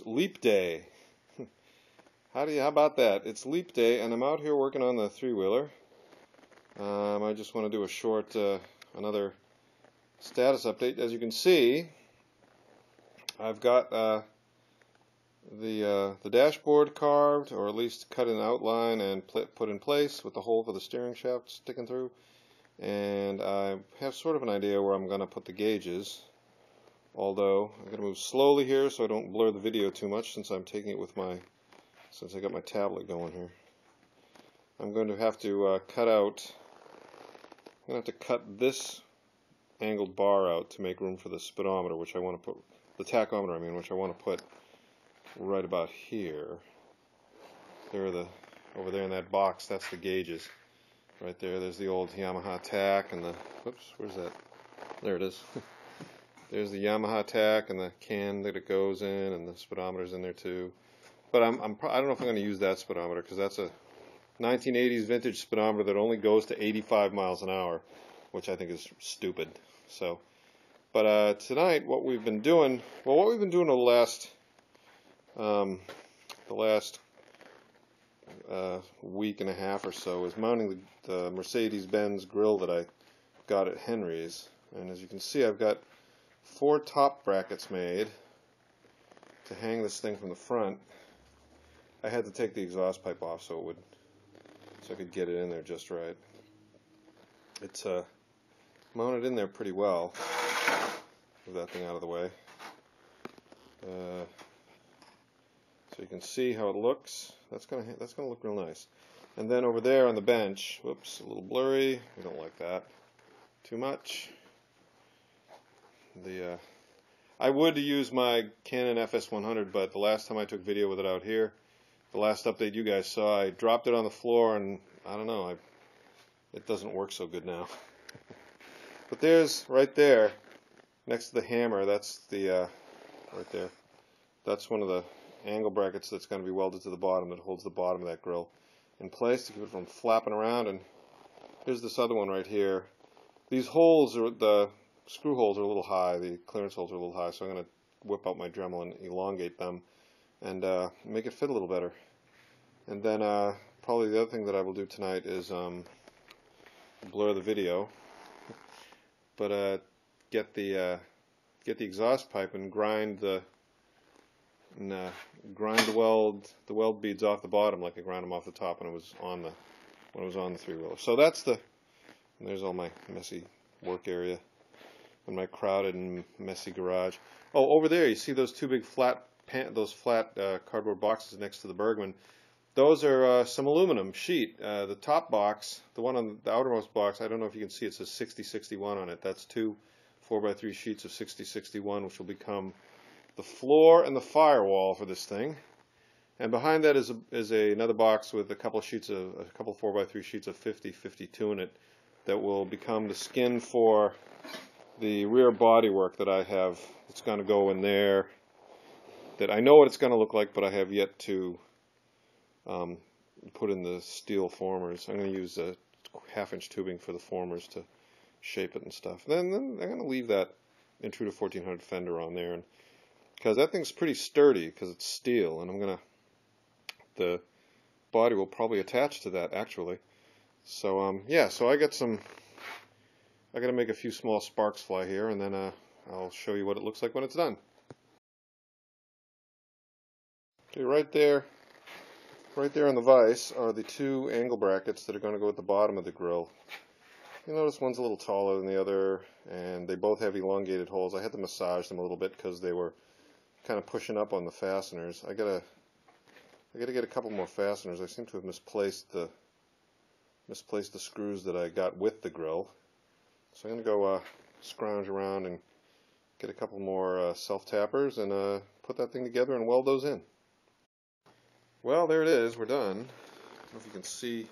It's leap day. How about that? It's leap day, and I'm out here working on the three-wheeler. I just want to do a short, another status update. As you can see, I've got the dashboard carved, or at least cut in outline and put in place with the hole for the steering shaft sticking through. And I have sort of an idea where I'm going to put the gauges. Although I'm going to move slowly here so I don't blur the video too much, since I'm taking it with since I got my tablet going here. I'm going to have to cut this angled bar out to make room for the speedometer, which I want to put, the tachometer I mean, which I want to put right about here. Over there in that box, that's the gauges. Right there, there's the old Yamaha tach and the, whoops, where's that? There it is. There's the Yamaha tach and the can that it goes in, and the speedometer's in there too. But I don't know if I'm going to use that speedometer, because that's a 1980s vintage speedometer that only goes to 85 miles an hour, which I think is stupid. So, but tonight, what we've been doing the last week and a half or so is mounting the Mercedes Benz Grille that I got at Henry's. And as you can see, I've got 4 top brackets made to hang this thing from the front. I had to take the exhaust pipe off so I could get it in there just right. It's mounted in there pretty well. Move that thing out of the way. So you can see how it looks. That's gonna look real nice. And then over there on the bench, whoops, a little blurry. We don't like that too much. I would use my Canon FS100, but the last time I took video with it out here, the last update you guys saw, I dropped it on the floor, and I don't know, it doesn't work so good now. But there's, right there, next to the hammer, that's the, right there, that's one of the angle brackets that's going to be welded to the bottom that holds the bottom of that grill in place to keep it from flapping around. And here's this other one right here. These holes, the screw holes are a little high, the clearance holes are a little high, so I'm going to whip out my Dremel and elongate them and make it fit a little better. And then probably the other thing that I will do tonight is blur the video, but get the exhaust pipe and grind the weld beads off the bottom like I ground them off the top when it was on the three-wheeler. So that's and there's all my messy work area and my crowded and messy garage. Oh, over there you see those two big flat cardboard boxes next to the Bergman. Those are some aluminum sheet. The top box, the one on the outermost box, I don't know if you can see, it says 6061 on it. That's 2 4x3 sheets of 6061, which will become the floor and the firewall for this thing. And behind that is another box with a couple 4x3 sheets of 5052 in it that will become the skin for the rear bodywork that I have. It's going to go in there. That I know what it's going to look like, but I have yet to put in the steel formers. I'm going to use a 1/2-inch tubing for the formers to shape it and stuff. Then I'm going to leave that Intruder 1400 fender on there, and because that thing's pretty sturdy because it's steel, and the body will probably attach to that actually. So yeah, so I got to make a few small sparks fly here, and then I'll show you what it looks like when it's done. Okay, right there on the vise are the 2 angle brackets that are going to go at the bottom of the grill. You notice one's a little taller than the other, and they both have elongated holes. I had to massage them a little bit because they were kind of pushing up on the fasteners. I gotta get a couple more fasteners. I seem to have misplaced the screws that I got with the grill. So I'm gonna go scrounge around and get a couple more self-tappers and put that thing together and weld those in. Well, there it is. We're done. I don't know if you can see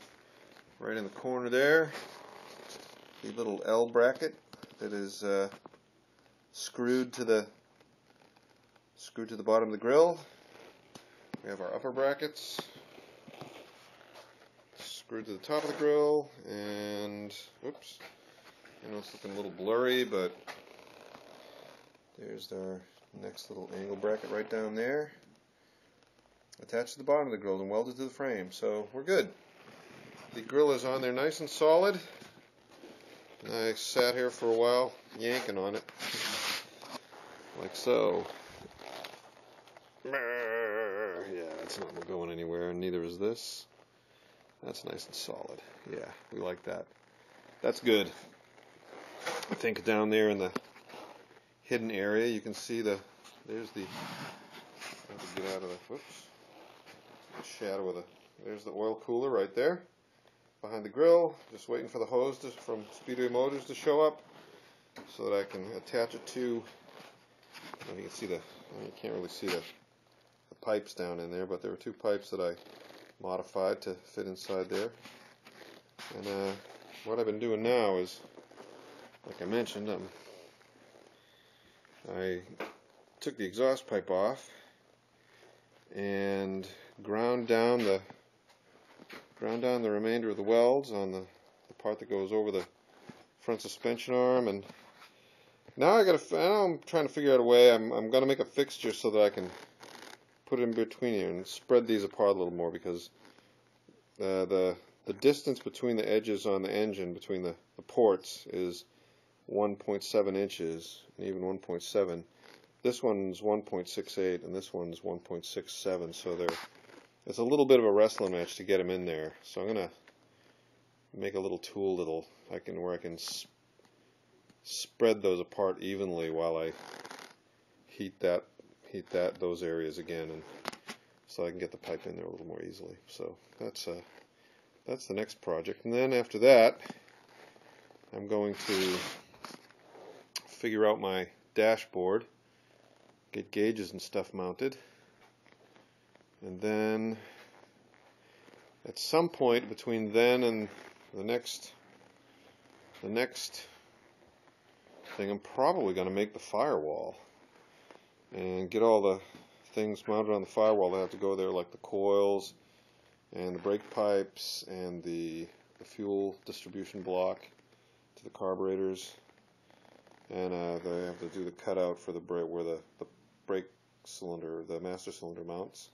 right in the corner there the little L bracket that is screwed to the bottom of the grill. We have our upper brackets screwed to the top of the grill, and oops, I know it's looking a little blurry, but there's our next little angle bracket right down there. attached to the bottom of the grill and welded to the frame. So we're good. The grill is on there nice and solid. I sat here for a while yanking on it, like so. Yeah, that's not going anywhere, and neither is this. That's nice and solid. Yeah, we like that. That's good. I think down there in the hidden area, you can see there's the, I have to get out of the shadow of there's the oil cooler right there, behind the grill, just waiting for the hose from Speedway Motors to show up, so that I can attach it to, you can see you can't really see the pipes down in there, but there were two pipes that I modified to fit inside there. And what I've been doing now is, like I mentioned, I took the exhaust pipe off and ground down the remainder of the welds on the part that goes over the front suspension arm, and now I'm trying to figure out a way. I'm going to make a fixture so that I can put it in between here and spread these apart a little more, because the distance between the edges on the engine, between the ports, is 1.7 inches, and even 1.7. This one's 1.68 and this one's 1.67, so it's a little bit of a wrestling match to get them in there. So I'm gonna make a little tool where I can spread those apart evenly while I heat those areas again, and so I can get the pipe in there a little more easily. So that's the next project, and then after that I'm going to figure out my dashboard, get gauges and stuff mounted, and then at some point between then and the next thing, I'm probably going to make the firewall and get all the things mounted on the firewall that have to go there, like the coils and the brake pipes and the fuel distribution block to the carburetors, and they have to do the cutout for the brake, where the brake cylinder, the master cylinder, mounts.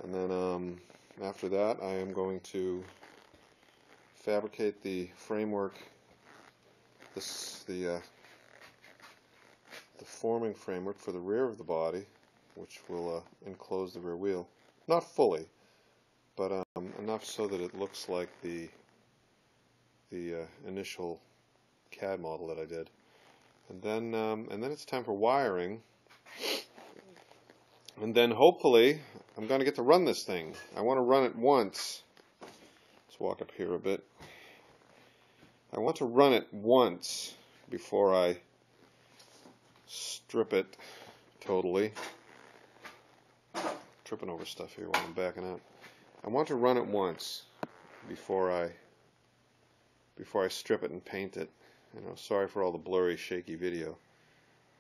And then after that, I am going to fabricate the framework, the forming framework for the rear of the body, which will enclose the rear wheel. Not fully, but enough so that it looks like the initial CAD model that I did. And then it's time for wiring. And then hopefully I'm going to get to run this thing. I want to run it once. Let's walk up here a bit. I want to run it once before I strip it totally. Tripping over stuff here while I'm backing out. I want to run it once before I strip it and paint it. Sorry for all the blurry, shaky video.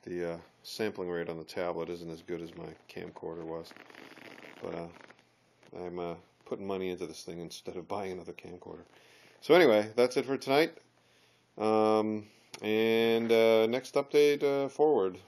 The sampling rate on the tablet isn't as good as my camcorder was, but I'm putting money into this thing instead of buying another camcorder. So anyway, that's it for tonight. And next update forward.